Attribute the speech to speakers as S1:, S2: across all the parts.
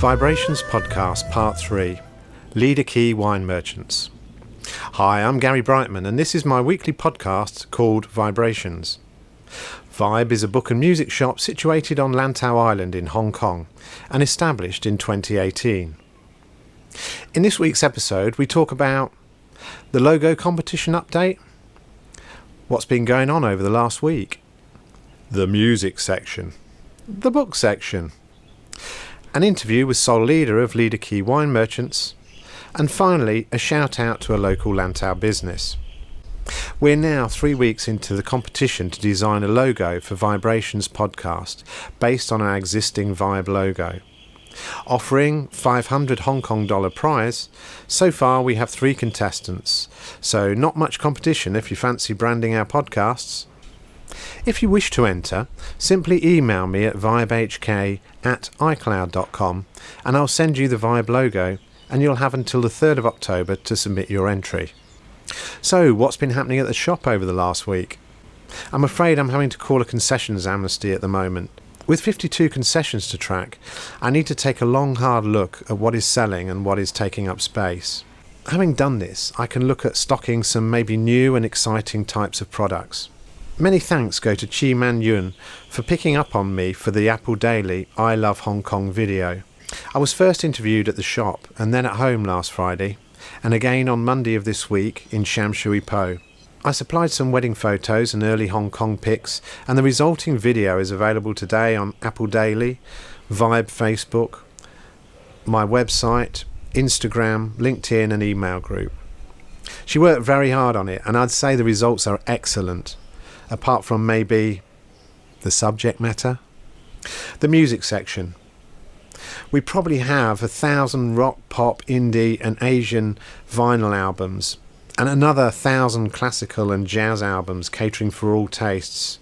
S1: VIBErations Podcast Part 3, Leeder Quay Wine Merchants. Hi, I'm Gary Brightman and this is my weekly podcast called VIBErations. Vibe is a book and music shop situated on Lantau Island in Hong Kong and established in 2018. In this week's episode we talk about the logo competition update, what's been going on over the last week, the music section, the book section, an interview with sole leader of Leeder Quay Wine Merchants, and finally a shout out to a local Lantau business. We're now 3 weeks into the competition to design a logo for VIBErations podcast based on our existing Vibe logo. Offering $500 Hong Kong dollar prize, so far we have 3 contestants, so not much competition if you fancy branding our podcasts. If you wish to enter, simply email me at vibehk@icloud.com and I'll send you the Vibe logo and you'll have until the 3rd of October to submit your entry. So, what's been happening at the shop over the last week? I'm afraid I'm having to call a concessions amnesty at the moment. With 52 concessions to track, I need to take a long hard look at what is selling and what is taking up space. Having done this, I can look at stocking some maybe new and exciting types of products. Many thanks go to Chi Man Yun for picking up on me for the Apple Daily I Love Hong Kong video. I was first interviewed at the shop and then at home last Friday, and again on Monday of this week in Sham Shui Po. I supplied some wedding photos and early Hong Kong pics, and the resulting video is available today on Apple Daily, Vibe Facebook, my website, Instagram, LinkedIn and email group. She worked very hard on it and I'd say the results are excellent, apart from maybe the subject matter. The music section. We probably have 1,000 rock, pop, indie and Asian vinyl albums and another 1,000 classical and jazz albums catering for all tastes.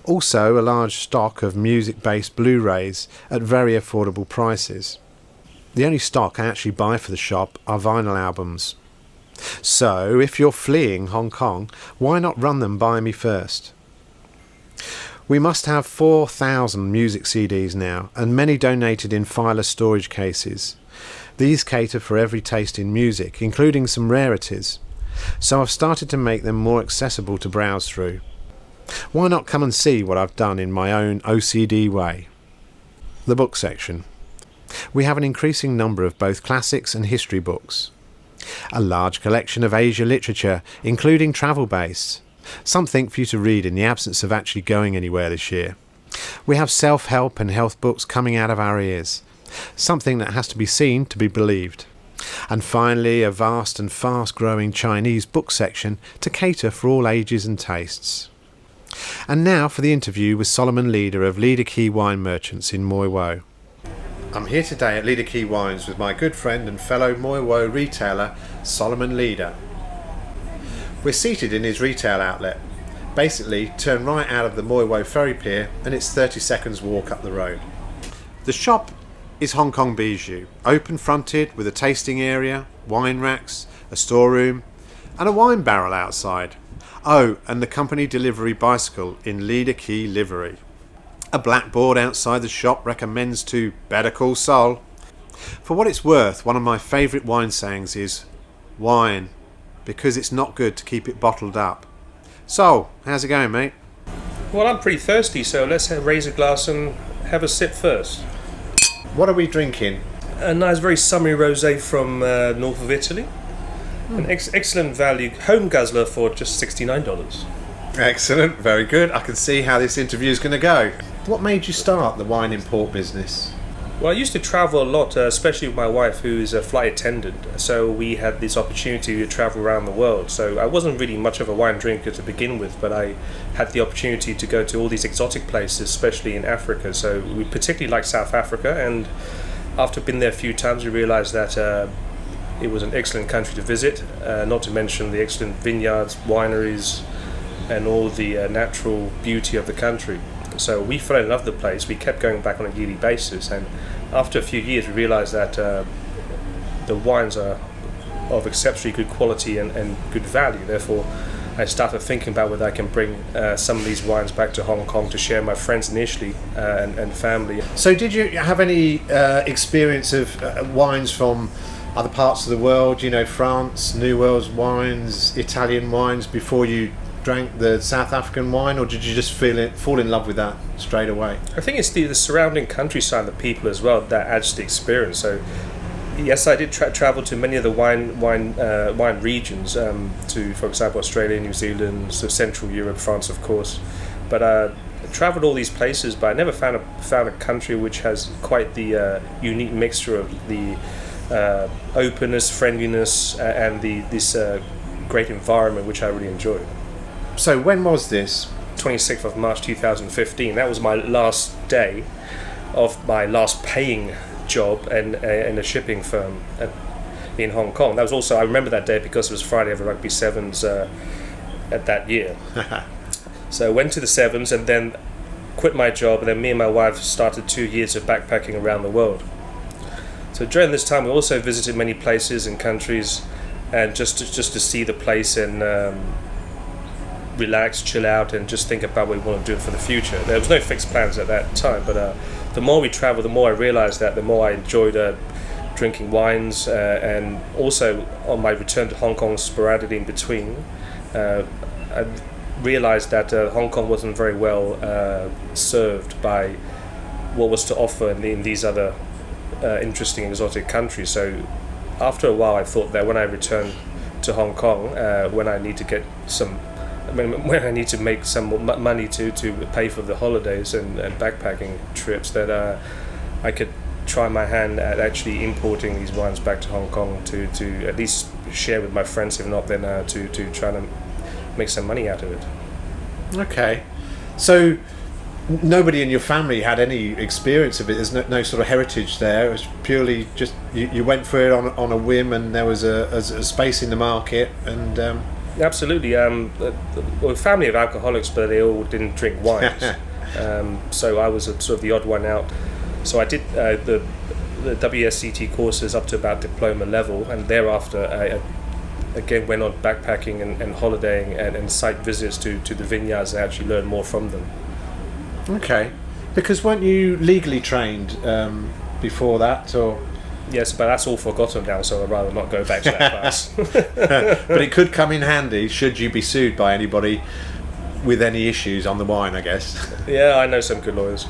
S1: Also a large stock of music-based Blu-rays at very affordable prices. The only stock I actually buy for the shop are vinyl albums. So if you're fleeing Hong Kong, why not run them by me first? We must have 4,000 music CDs now, and many donated in filer storage cases. These cater for every taste in music, including some rarities, so I've started to make them more accessible to browse through. Why not come and see what I've done in my own OCD way? The book section. We have an increasing number of both classics and history books. A large collection of Asia literature, including travel-based. Something for you to read in the absence of actually going anywhere this year. We have self-help and health books coming out of our ears. Something that has to be seen to be believed. And finally, a vast and fast-growing Chinese book section to cater for all ages and tastes. And now for the interview with Solomon Leeder of Leeder Quay Wine Merchants in Mui Wo. I'm here today at Leeder Quay Wines with my good friend and fellow Mui Wo retailer, Solomon Leeder. We're seated in his retail outlet. Basically, turn right out of the Mui Wo ferry pier and it's 30 seconds walk up the road. The shop is Hong Kong bijou, open fronted with a tasting area, wine racks, a storeroom and a wine barrel outside. Oh, and the company delivery bicycle in Leeder Quay livery. A blackboard outside the shop recommends to better call Sol. For what it's worth, one of my favourite wine sayings is wine, because it's not good to keep it bottled up. Sol, how's it going, mate?
S2: Well, I'm pretty thirsty, so let's raise a glass and have a sip first.
S1: What are we drinking?
S2: A nice, very summery rosé from north of Italy. An excellent value, home guzzler for just $69.
S1: Excellent, very good. I can see how this interview is going to go. What made you start the wine import business?
S2: Well, I used to travel a lot, especially with my wife, who is a flight attendant. So we had this opportunity to travel around the world. So I wasn't really much of a wine drinker to begin with, but I had the opportunity to go to all these exotic places, especially in Africa. So we particularly liked South Africa, and after being there a few times, we realised that it was an excellent country to visit. Not to mention the excellent vineyards, wineries, and all the natural beauty of the country. So we fell in love with the place. We kept going back on a yearly basis, and after a few years we realised that the wines are of exceptionally good quality and good value. Therefore I started thinking about whether I can bring some of these wines back to Hong Kong to share with my friends initially and family.
S1: So did you have any experience of wines from other parts of the world, France, New World wines, Italian wines, before you drank the South African wine, or did you just fall in love with that straight away?
S2: I think it's the surrounding countryside, the people as well, that adds to the experience. So yes, I did travel to many of the wine regions, to, for example, Australia, New Zealand, so Central Europe, France, of course. But I travelled all these places, but I never found a country which has quite the unique mixture of the openness, friendliness, and this great environment, which I really enjoyed.
S1: So when was this?
S2: 26th of March 2015. That was my last day of my last paying job in a shipping firm in Hong Kong. That was also, I remember that day because it was Friday of the Rugby Sevens at that year. So I went to the Sevens and then quit my job, and then me and my wife started 2 years of backpacking around the world. So during this time we also visited many places and countries, and just to see the place and relax, chill out, and just think about what we want to do for the future. There was no fixed plans at that time, but the more we traveled, the more I realized that the more I enjoyed drinking wines, and also on my return to Hong Kong sporadically in between, I realized that Hong Kong wasn't very well served by what was to offer in these other interesting exotic countries. So after a while I thought that when I return to Hong Kong, when I need to make some money to pay for the holidays and backpacking trips, that I could try my hand at actually importing these wines back to Hong Kong to at least share with my friends, if not then to try to make some money out of it. Okay,
S1: so nobody in your family had any experience of it. There's no sort of heritage there. It was purely just you went for it on a whim, and there was a space in the market. And
S2: absolutely, we're a family of alcoholics, but they all didn't drink wines. So I was sort of the odd one out. So I did the WSET courses up to about diploma level, and thereafter I again went on backpacking and holidaying and site visits to the vineyards and actually learned more from them.
S1: Okay, because weren't you legally trained before that, or?
S2: Yes, but that's all forgotten now, so I'd rather not go back to that class.
S1: But it could come in handy should you be sued by anybody with any issues on the wine, I guess.
S2: Yeah, I know some good lawyers.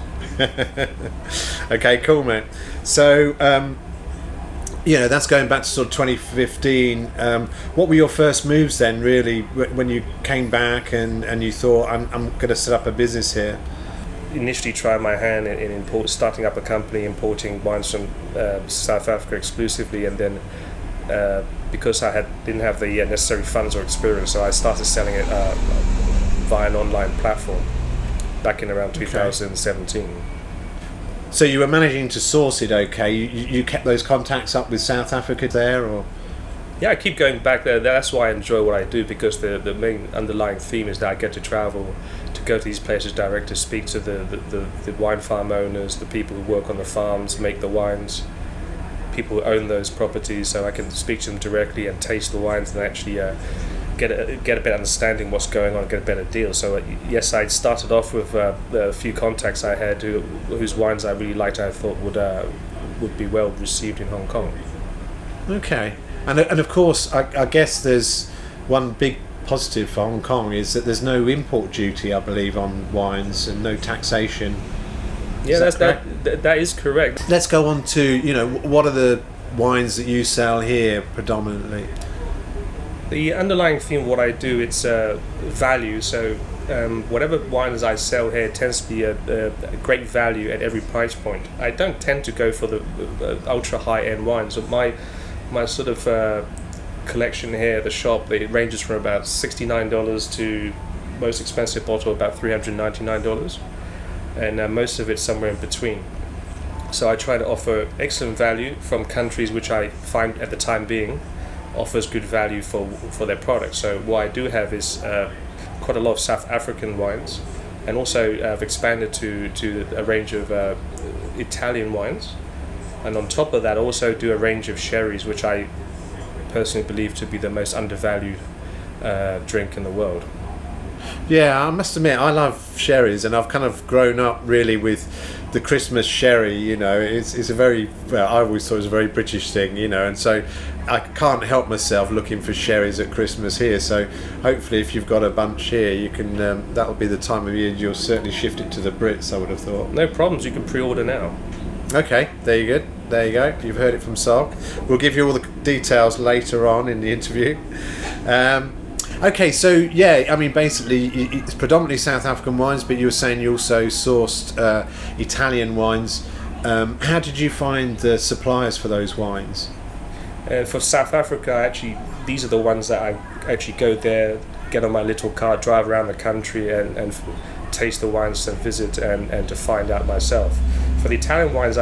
S1: Okay, cool, mate. So, that's going back to sort of 2015. What were your first moves then, really, when you came back and you thought, I'm going to set up a business here?
S2: Initially tried my hand in starting up a company importing wines from South Africa exclusively, and then because I didn't have the necessary funds or experience, so I started selling it via an online platform back in around 2017.
S1: So you were managing to source it okay? You kept those contacts up with South Africa there, or?
S2: Yeah, I keep going back there. That's why I enjoy what I do, because the main underlying theme is that I get to travel, to go to these places direct, to speak to the wine farm owners, the people who work on the farms, make the wines, people who own those properties, so I can speak to them directly and taste the wines and actually get a better understanding what's going on and get a better deal. So yes, I started off with a few contacts I had whose wines I really liked and I thought would be well received in Hong Kong.
S1: Okay. And of course, I guess there's one big positive for Hong Kong is that there's no import duty, I believe, on wines, and no taxation.
S2: Yeah, that is correct.
S1: Let's go on to, what are the wines that you sell here predominantly?
S2: The underlying theme of what I do, it's value. So whatever wines I sell here tends to be a great value at every price point. I don't tend to go for the ultra high-end wines. So my sort of collection here at the shop, it ranges from about $69 to most expensive bottle about $399, and most of it's somewhere in between. So I try to offer excellent value from countries which I find at the time being offers good value for their products. So what I do have is quite a lot of South African wines, and also I've expanded to a range of Italian wines. And on top of that, I also do a range of sherries, which I personally believe to be the most undervalued drink in the world.
S1: Yeah, I must admit, I love sherries, and I've kind of grown up really with the Christmas sherry. It's a very, well, I always thought it was a very British thing, and so I can't help myself looking for sherries at Christmas here. So hopefully, if you've got a bunch here, you can. That'll be the time of year you'll certainly shift it to the Brits, I would have thought.
S2: No problems. You can pre-order now.
S1: Okay, there you go. There you go. You've heard it from Salk. We'll give you all the details later on in the interview. Okay, so yeah, I mean, basically, it's predominantly South African wines, but you were saying you also sourced Italian wines. How did you find the suppliers for those wines?
S2: For South Africa, actually, these are the ones that I actually go there, get on my little car, drive around the country, and taste the wines and visit and to find out myself. For the Italian wines,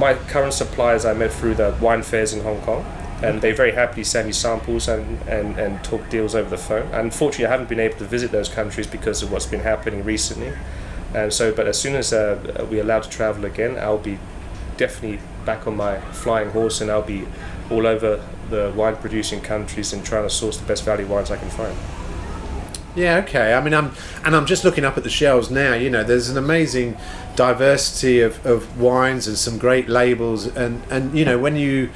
S2: my current suppliers I met through the wine fairs in Hong Kong. And they very happily send me samples and talk deals over the phone. Unfortunately, I haven't been able to visit those countries because of what's been happening recently. And so, but as soon as we're allowed to travel again, I'll be definitely back on my flying horse, and I'll be all over the wine-producing countries and trying to source the best value wines I can find.
S1: Yeah, okay. I mean, I'm just looking up at the shelves now. There's an amazing diversity of wines and some great labels, and when you.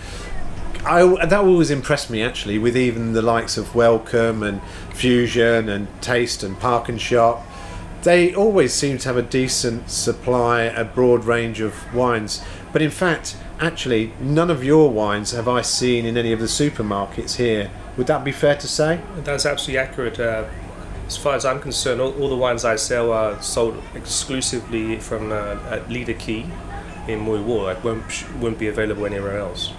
S1: That always impressed me, actually, with even the likes of Welcome and Fusion and Taste and Park and Shop. They always seem to have a decent supply, a broad range of wines. But in fact, actually, none of your wines have I seen in any of the supermarkets here. Would that be fair to say?
S2: That's absolutely accurate. As far as I'm concerned, all the wines I sell are sold exclusively from at Leeder Quay in Mui Wo. It won't be available anywhere else.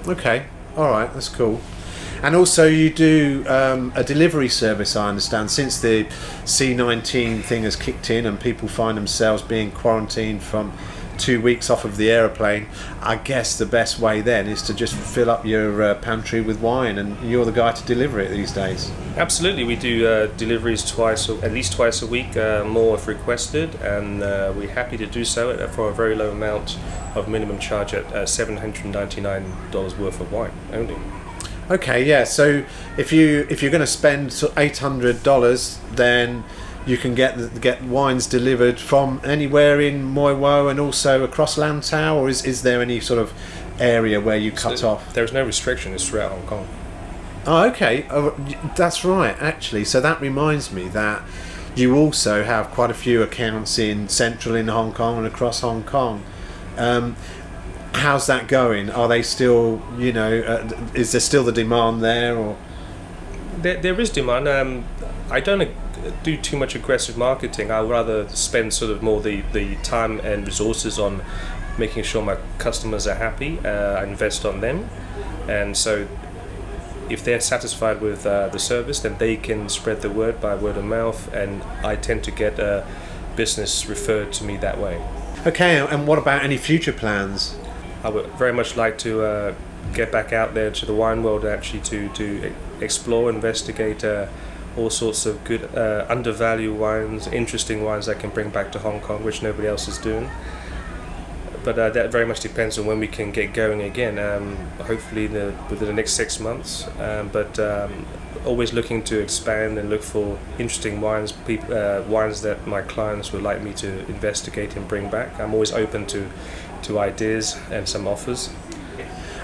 S1: Okay, all right, that's cool. And also you do a delivery service, I understand, since the C-19 thing has kicked in and people find themselves being quarantined from 2 weeks off of the aeroplane. I guess the best way then is to just fill up your pantry with wine, and you're the guy to deliver it these days.
S2: Absolutely, we do deliveries at least twice a week, more if requested, and we're happy to do so for a very low amount of minimum charge at $799 worth of wine only.
S1: Okay, yeah. So if you're going to spend $800, then you can get wines delivered from anywhere in Mui Wo and also across Lantau, or is there any sort of area where you cut off?
S2: There's no restriction. It's throughout Hong Kong.
S1: Oh, okay. Oh, that's right, actually. So that reminds me that you also have quite a few accounts in central in Hong Kong and across Hong Kong. How's that going? Are they still, is there still the demand there? Or
S2: there is demand. I don't do too much aggressive marketing. I'd rather spend sort of more the time and resources on making sure my customers are happy. I invest on them, and so if they're satisfied with the service, then they can spread the word by word of mouth, and I tend to get business referred to me that way.
S1: Okay, and what about any future plans?
S2: I would very much like to get back out there to the wine world, actually, to explore, investigate all sorts of good undervalued wines, interesting wines I can bring back to Hong Kong, which nobody else is doing. But that very much depends on when we can get going again, hopefully within the next 6 months. But always looking to expand and look for interesting wines, wines that my clients would like me to investigate and bring back. I'm always open to ideas and some offers.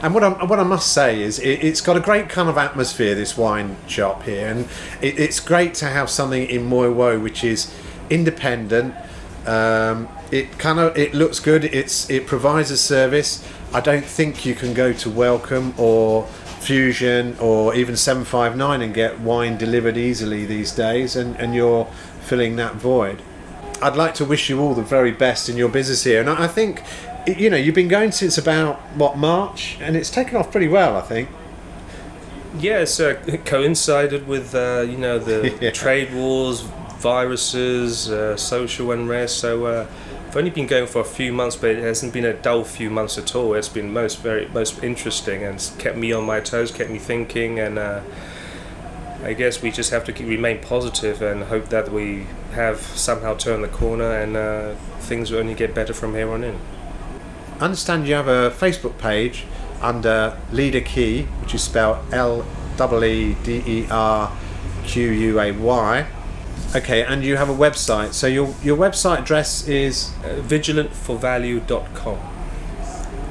S1: And what I must say is it's got a great kind of atmosphere, this wine shop here, and it's great to have something in Mui Wo which is independent. It looks good. It provides a service. I don't think you can go to Welcome or Fusion or even 759 and get wine delivered easily these days, and you're filling that void. I'd like to wish you all the very best in your business here, and I think you've been going since about March, and it's taken off pretty well, I think.
S2: Yes, it coincided with the trade wars, viruses, social unrest. So I've only been going for a few months, but it hasn't been a dull few months at all. It's been most interesting, and it's kept me on my toes, kept me thinking, and I guess we just have to remain positive and hope that we have somehow turned the corner, and things will only get better from here on in. I
S1: understand you have a Facebook page under Leeder Quay, which is spelled LEEDER Leederquay. Okay, and you have a website. So your website address is
S2: vigilantforvalue.com.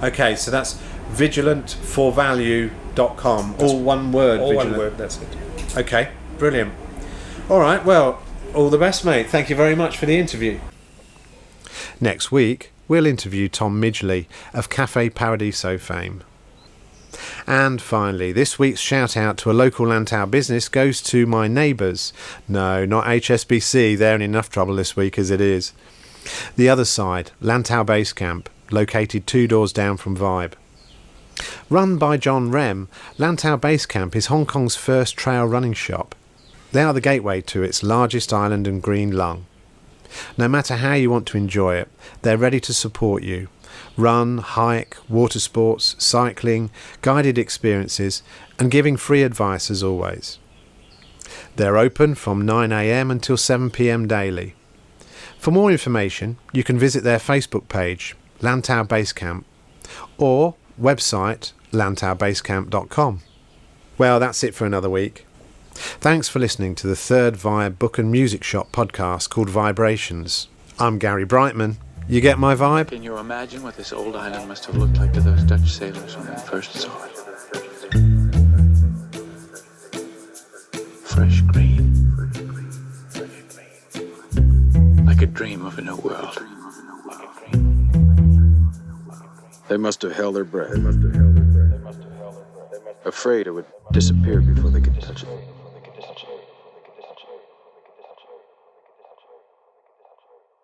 S1: Okay, so that's vigilantforvalue.com. All one word.
S2: All
S1: Vigilant.
S2: one word. That's it.
S1: Okay, brilliant. All right, well, all the best, mate. Thank you very much for the interview. Next week, we'll interview Tom Midgley of Cafe Paradiso fame. And finally, this week's shout out to a local Lantau business goes to my neighbours. No, not HSBC, they're in enough trouble this week as it is. The other side, Lantau Base Camp, located 2 doors down from Vibe. Run by John Rem, Lantau Base Camp is Hong Kong's first trail running shop. They are the gateway to its largest island and green lung. No matter how you want to enjoy it, they're ready to support you. Run, hike, water sports, cycling, guided experiences, and giving free advice as always. They're open from 9 a.m. until 7 p.m. daily. For more information, you can visit their Facebook page, Lantau Base Camp, or website lantaubasecamp.com. Well, that's it for another week. Thanks for listening to the third Vibe Book and Music Shop podcast called VIBErations. I'm Gary Brightman. You get my vibe?
S3: Can you imagine what this old island must have looked like to those Dutch sailors when they first saw it? Fresh green. Like a dream of a new world.
S4: They must have held their breath. Afraid it would disappear before they could touch it.